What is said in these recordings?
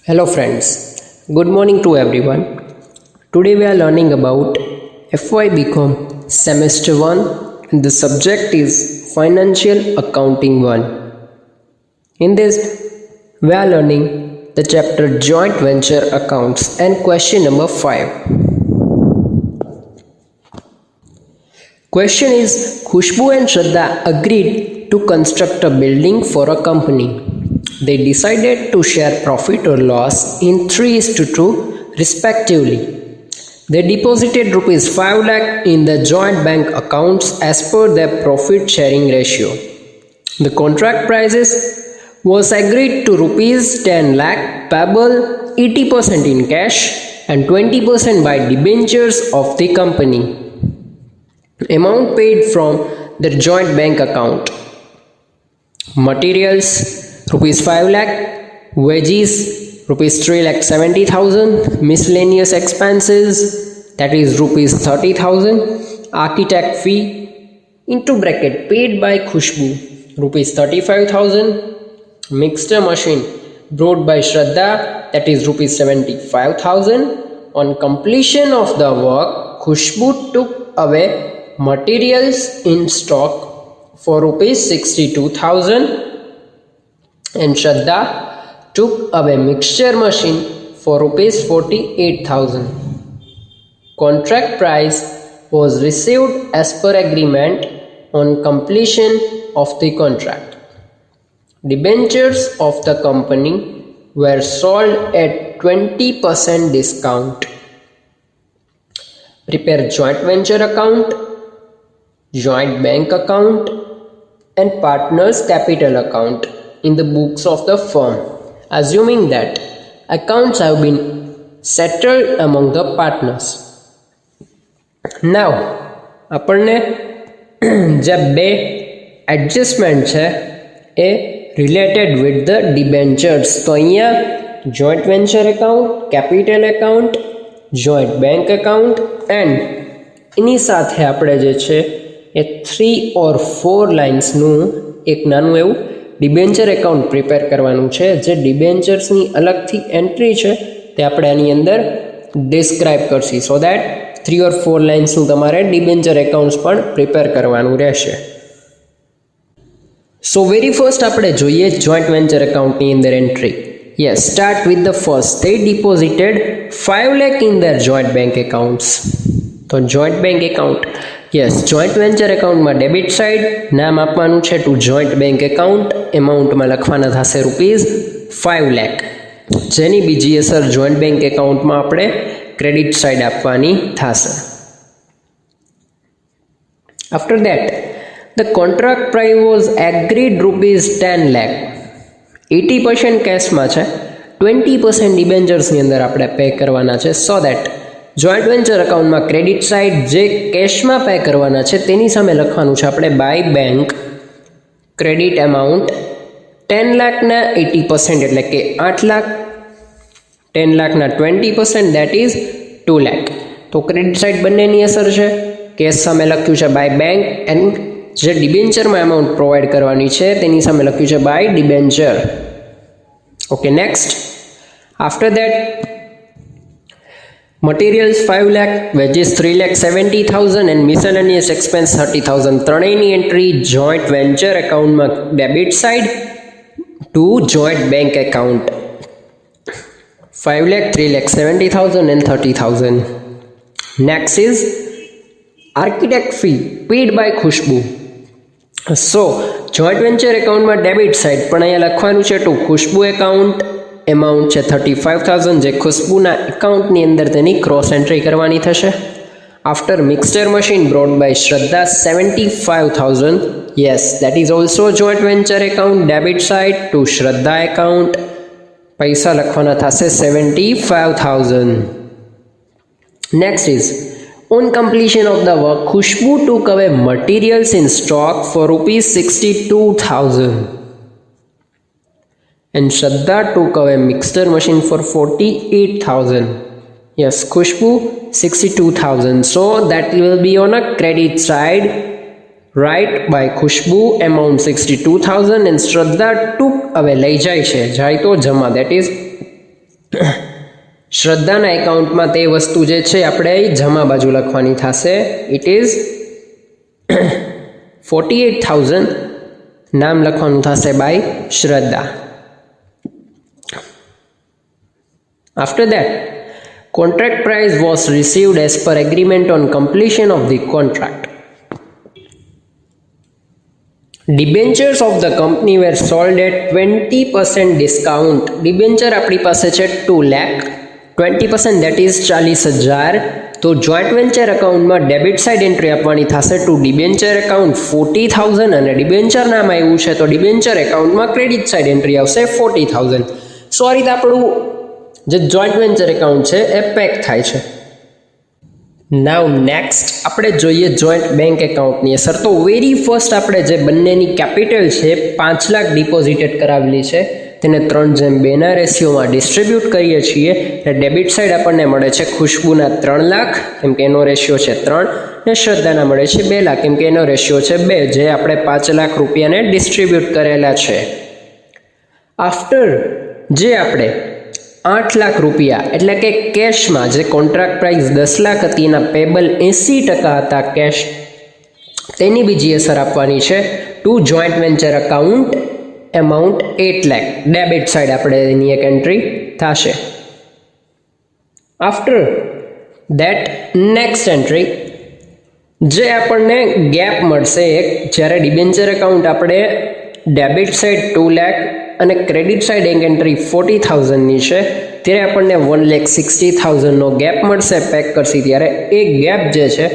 Hello friends, good morning to everyone. Today we are learning about FY BCom Semester 1 and the subject is Financial Accounting 1. In this we are learning the chapter Joint Venture Accounts and question number 5. Question is Khushbu and Shraddha agreed to construct a building for a company. They decided to share profit or loss in 3:2 respectively. They deposited rupees 5 lakh in the joint bank accounts as per their profit sharing ratio. The contract prices was agreed to rupees 10 lakh payable 80% in cash and 20% by debentures of the company. Amount paid from the joint bank account. Materials rupees 5 lakh, wages rupees 3,70,000, miscellaneous expenses that is rupees 30,000, architect fee into bracket paid by Khushbu rupees 35,000, mixer machine brought by Shraddha that is rupees 75,000. On completion of the work, Khushbu took away materials in stock for rupees 62,000 and Shraddha took away mixture machine for rupees 48,000. Contract price was received as per agreement on completion of the contract. Debentures of the company were sold at 20% discount. Prepare joint venture account, joint bank account and partners capital account in the books of the firm, assuming that accounts have been settled among the partners. Now, આપણને જે બે adjustment છે એ related with the debentures. તો અહીંયા joint venture account, capital account, joint bank account and એની સાથે આપણે જે છે એ 3 or 4 લાઇન્સનું એક નાનું એવું ડિબેન્ચર એકાઉન્ટ પ્રિપેર કરવાનું છે. જે ડિબેન્ચર્સની અલગથી એન્ટ્રી છે તે આપણે આની અંદર describe Karshi so that 3 or 4 લાઇન્સનું તમારે ડિબેન્ચર એકાઉન્ટ્સ પણ પ્રિપેર કરવાનું રહેશે. સો વેરી ફર્સ્ટ આપણે જોઈએ જોઈન્ટ વેન્ચર એકાઉન્ટની અંદર entry. Yes, start with the first. they deposited 5 lakh in their joint bank accounts. તો joint bank account, yes, joint venture એકાઉન્ટમાં ડેબિટ સાઇડ નામ આપવાનું છે ટુ જોઈન્ટ બેંક એકાઉન્ટ. એમાઉન્ટમાં લખવાના થશે રૂપીઝ 5 lakh, જેની બીજી અસર જોઈન્ટ બેંક એકાઉન્ટમાં આપણે ક્રેડિટ સાઇડ આપવાની થશે. After that the contract price was agreed rupees 10 lakh. 80% કેશમાં છે, 20% ડિબેન્ચર્સની અંદર આપણે પે કરવાના છે. સો દેટ જોઈન્ટ વેન્ચર એકાઉન્ટમાં ક્રેડિટ સાઇડ જે કેશમાં પે કરવાના છે તેની સામે લખવાનું છે આપણે બાય બેંક ક્રેડિટ એમાઉન્ટ 10 લાખના 80% એટલે કે 8 લાખ, 10 લાખના 20% દેટ ઇઝ 2 લાખ. તો ક્રેડિટ સાઇડ બંનેની અસર છે. કેશ સામે લખ્યું છે બાય બેંક એન્ડ જે ડિબેન્ચરમાં એમાઉન્ટ પ્રોવાઈડ કરવાની છે તેની સામે લખ્યું છે by debenture. Okay, next. After that materials 5 lakh, wages 3,70,000 and miscellaneous expense 30,000. ત્રણેયની એન્ટ્રી જોઈન્ટ વેન્ચર એકાઉન્ટમાં debit side to joint bank account. 5 lakh, 3,70,000 and 30,000. Next is architect fee paid by Khushbu. So joint venture એકાઉન્ટમાં debit side પણ અહીંયા લખવાનું છે two ખુશ્બુ account. Amount છે 35,000 જે ખુશ્બુના એકાઉન્ટની અંદર તેની ક્રોસ એન્ટ્રી કરવાની થશે. After mixer machine brought by Shraddha 75,000. Yes, that is also joint venture account debit side to Shraddha account. પૈસા લખવાના થશે 75,000. Next is on completion of the work Khushbu took away materials in stock for rupees 62,000. and Shraddha took away mixer machine for 48,000. Yes, Khushbu 62,000. So that will be on a credit side, right? By Khushbu amount 62,000 and Shraddha took away લઈ જાય છે, જાય તો જમા, that is શ્રદ્ધાના એકાઉન્ટમાં તે વસ્તુ જે છે આપણે જમા બાજુ લખવાની થશે. It is 48,000. નામ લખવાનું થશે બાય શ્રદ્ધા. After that, contract price was received as per agreement on completion of the contract. Debentures of the company were sold at 20% discount. Debenture આપણી પાસે છે 2 લાખ, 20% that is 40,000. તો જોઈન્ટ વેન્ચર અકાઉન્ટમાં ડેબિટ સાઇડ એન્ટ્રી આપવાની થશે two debenture account 40,000 અને debenture નામ આવ્યું છે તો ડિબેન્ચર એકાઉન્ટમાં ક્રેડિટ સાઇડ એન્ટ્રી આવશે 40,000. સો આ રીતે આપણું જે જોઈન્ટ વેન્ચર એકાઉન્ટ છે એ પેક થાય છે. નાવ નેક્સ્ટ આપણે જોઈએ જોઈન્ટ બેંક એકાઉન્ટની અસર. તો વેરી ફર્સ્ટ આપણે જે બંનેની કેપિટલ છે 5 લાખ ડિપોઝિટેડ કરાવેલી છે તેને 3:2 રેશિયોમાં ડિસ્ટ્રીબ્યુટ કરીએ છીએ. એટલે ડેબિટ સાઇડ આપણને મળે છે ખુશ્બુના 3 લાખ કેમ કે એનો રેશિયો છે 3 ને શ્રદ્ધાના મળે છે 2 લાખ કેમ કે એનો રેશિયો છે 2, જે આપણે 5 લાખ રૂપિયાને ડિસ્ટ્રીબ્યુટ કરેલા છે. આફ્ટર જે આપણે 8 લાખ રૂપિયા એટલે કે કેશમાં જે કોન્ટ્રાક્ટ પ્રાઇસ 10 લાખ હતી એના પેબલ 80% હતા કેશ, તેની બીજી અસર આપવાની છે to joint venture account amount 8 lakh. Debit side આપણે એની એક એન્ટ્રી થશે. આફ્ટર દેટ નેક્સ્ટ એન્ટ્રી જે આપણને ગેપ મળશે એક, જ્યારે ડિબેન્ચર એકાઉન્ટ આપણે ડેબિટ સાઇડ 2 લાખ અને ક્રેડિટ સાઇડ એક એન્ટ્રી 40,000ની છે, ત્યારે આપણને 1,60,000નો ગેપ મળશે પેક કરશી ત્યારે. એ ગેપ જે છે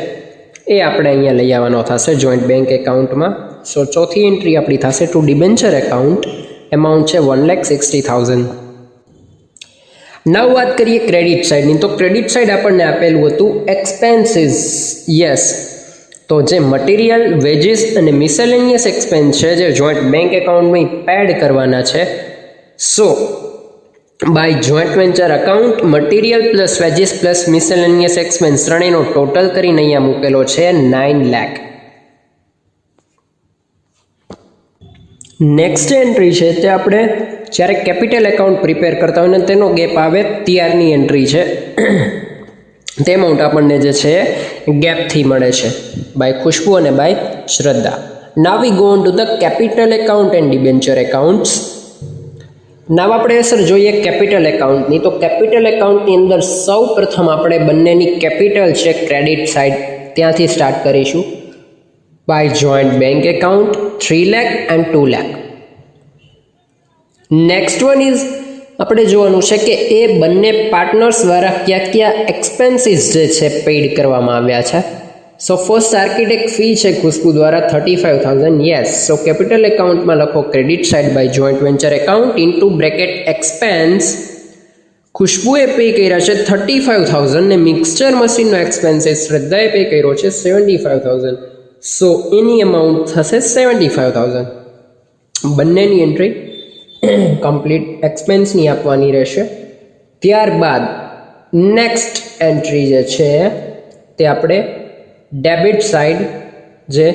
એ આપણે અહીંયા લઈ આવવાનો થશે જોઈન્ટ બેંક એકાઉન્ટમાં. સો ચોથી એન્ટ્રી આપણી થશે ટુ ડિબેન્ચર એકાઉન્ટ, એમાઉન્ટ છે 1,60,000. નવ વાત કરીએ ક્રેડિટ સાઇડની. તો ક્રેડિટ સાઇડ આપણને આપેલું હતું એક્સપેન્સીસ. યસ, તો જે મટીરિયલ, વેજીસ અને મિસેલેનિયસ એક્સપેન્સ છે જે જોઈન્ટ બેંક એકાઉન્ટમાં પેડ કરવાના છે. So by joint venture account material plus wages plus miscellaneous expense ત્રણેયનો ટોટલ કરીને અહીંયા મૂકેલો છે 9 લાખ. નેક્સ્ટ એન્ટ્રી છે તે આપણે જ્યારે કેપિટલ એકાઉન્ટ પ્રિપેર કરતા હોય ને તેનો ગેપ આવે ત્યારની એન્ટ્રી છે. તે અમાઉન્ટ આપણને જે છે ગેપથી મળે છે બાય ખુશ્બુ અને by Shraddha. Now we go on to the capital account and debenture accounts. Now આપણે અસર જોઈએ કેપિટલ એકાઉન્ટની. તો કેપિટલ એકાઉન્ટની અંદર સૌ પ્રથમ આપણે બંનેની કેપિટલ છે ક્રેડિટ સાઇડ ત્યાંથી સ્ટાર્ટ કરીશું. By joint bank account 3 lakh and 2 lakh. Next one is આપણે જોવાનું છે કે એ બંને પાર્ટનર્સ દ્વારા કયા એક્સપેન્સીસ જે છે પેઇડ કરવામાં આવ્યા છે. સો ફર્સ્ટ આર્કિટેક્ટ ફી છે ખુશ્બુ દ્વારા 35,000. યસ, સો કેપિટલ એકાઉન્ટમાં લખો credit side by joint venture account into bracket expense. ખુશ્બુએ પે કર્યા છે 35,000 ને મિક્સચર મશીનનો એક્સપેન્સીસ શ્રદ્ધાએ પે કર્યો છે 75,000. સો એની અમાઉન્ટ થશે 75,000. બંનેની એન્ટ્રી કમ્પ્લીટ એક્સપેન્સની આપવાની રહેશે. ત્યારબાદ નેક્સ્ટ એન્ટ્રી જે છે તે આપણે ડેબિટ સાઇડ જે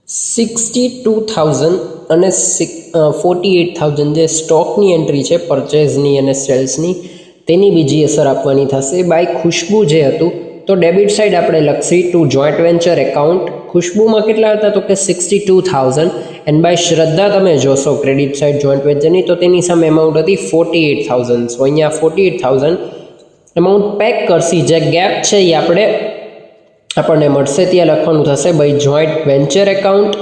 62,000 અને 48,000 જે સ્ટોકની એન્ટ્રી છે પરચેઝની અને સેલ્સની, તેની બીજી અસર આપવાની થશે બાય ખુશ્બુ જે હતું. તો ડેબિટ સાઇડ આપણે લખશી ટુ જોઈન્ટ વેન્ચર એકાઉન્ટ. ખુશ્બુમાં કેટલા હતા તો કે 62,000 એન્ડ બાય શ્રદ્ધા તમે જોશો ક્રેડિટ સાઇડ જોઈન્ટ વેન્ચરની તો તેની સામે અમાઉન્ટ હતી 48,000. સો અહીંયા 48,000 અમાઉન્ટ પેક કરશી. જે ગેપ છે એ આપણને મળશે ત્યાં લખવાનું થશે બાય જોઈન્ટ વેન્ચર એકાઉન્ટ.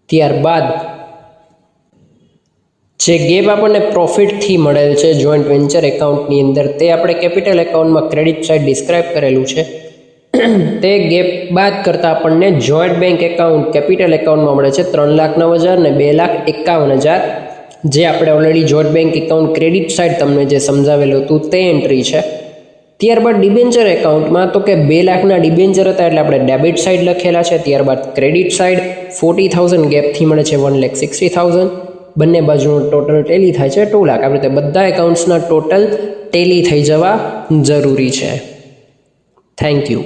ત્યારબાદ જે ગેપ આપણને પ્રોફિટથી મળેલ છે જોઈન્ટ વેન્ચર એકાઉન્ટની અંદર તે આપણે કેપિટલ એકાઉન્ટમાં ક્રેડિટ સાઇડ ડિસ્ક્રાઇબ કરેલું છે. તે ગેપ બાદ કરતાં આપણને જોઈન્ટ બેંક એકાઉન્ટ કેપિટલ એકાઉન્ટમાં મળે છે 3,09,000 ને 2,51,000, જે આપણે already joint bank account credit side તમને જે સમજાવેલું હતું તે એન્ટ્રી છે. ત્યારબાદ ડિબેન્ચર એકાઉન્ટમાં તો કે 2 લાખના ડિબેન્ચર હતા એટલે આપણે ડેબિટ સાઇડ લખેલા છે. ત્યારબાદ ક્રેડિટ સાઇડ 40,000 ગેપથી મળે છે 1,60,000. બંને બાજુનું ટોટલ ટેલી થાય છે 2 લાખ. આવી રીતે બધા એકાઉન્ટ્સના ટોટલ ટેલી થઈ જવા જરૂરી છે. Thank you.